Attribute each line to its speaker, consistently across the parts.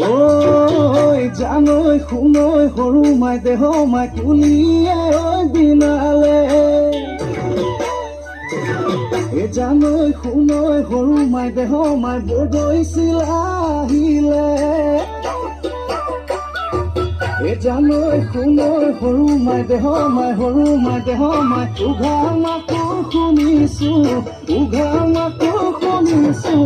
Speaker 1: ঐ জানৈ শুনৈ সৰু মাই দেহ মাই তুলিয়ে ঐ দিনালে জানৈ শুনৈ সৰু মাই দেহ মাই বদৈছিল আহিলে জানৈ শুনৈ সৰু মাই দেহ মাই সৰু মাই দেহ মাই উঘা মাতো শুনিছো উঘা মাতো শুনিছো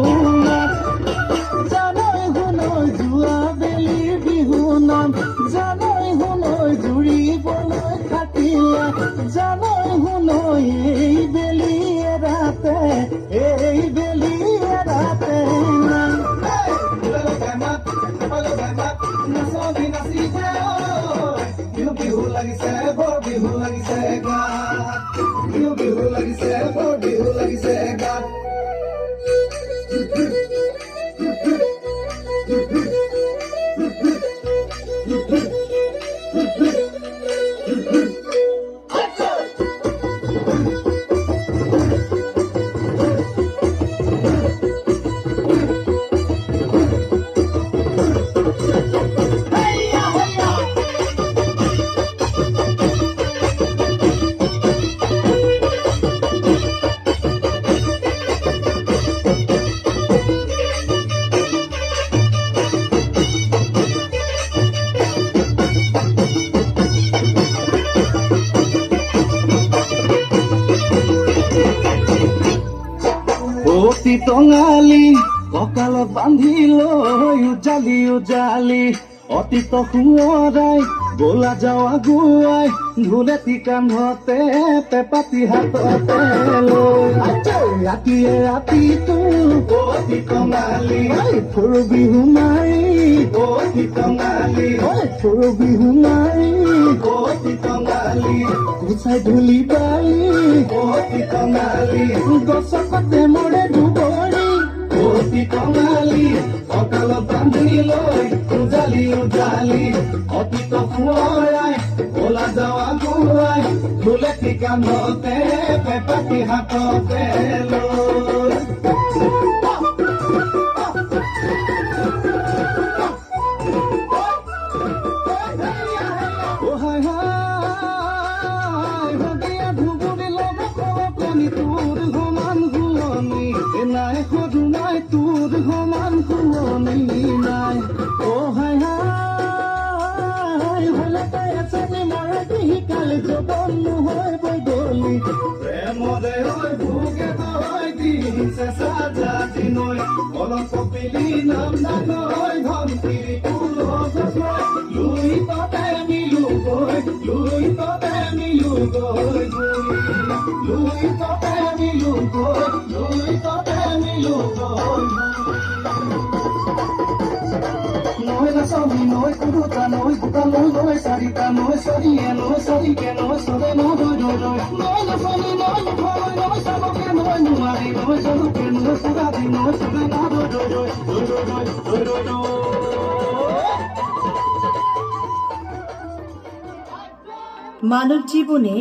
Speaker 1: জানৈ শুনৈ যোৱা বেলি বিহু নাম জানৈ শুনৈ জুৰিবলৈ থাকিলে জানৈ শুনৈ এই বেলি এৰাতে নাম বিহু লাগিছে বৰ বিহু লাগিছে গাত বিহু লাগিছে বৰ বিহু লাগিছে গাত অতি টঙালি কঁকালত বান্ধি লৈ উজালি উজালি অতীত সোঁৱৰাই বোলা যাওঁ আগুৱাই ঢোলেটি কান্ধতে পেপাতি হাততে লৈ ৰাতিয়ে ৰাতিটো অতি টঙালি সৰু বিহু মাৰি অতি টঙালি সৰু বিহু মাৰি অতি টঙালি গুচাই ধূলি পাৰি অতি টঙালি গছকতে মৰে দুবৰি অতি টঙালি কঁকালত বান্ধি লৈ উজালি উজালি অতীত সোঁৱৰাই ওলা যাওঁ আগুৱাই ঢোলেটি কান্ধতে পেপাতি হাততে লৈ তোৰ সমান শুৱনি নাই সদু নাই তোৰ সমান শুৱনি নাই হাই হাই হলে তাই আছে মৰাটি শিকালে জবন নহয় বৈদলি প্ৰেমৰে হৈ ভোগে তই দিছে সাজাতি নৈ অলপ কপিলি নাম নাগৈ ধমকিৰি ফুল লুই ততে মিলো গৈ লুই ততে মিলো গৈ লুই ততে মিলো গৈ লুই ততে মিলো গৈ নৈ নাচনি নৈ কুৰুতা নৈ গোটা নৈ নৈ চাৰিটা নৈ চৰিয়ে নৈ চৰিকে নৈ চৰে নৈ নৈ নাচনি নৈ নৈ নৈ চাবকে নৈ নোৱাৰি নৈ চৰুকে নৈ চৰাদি নৈ চৰে নৈ
Speaker 2: মানব জীবনে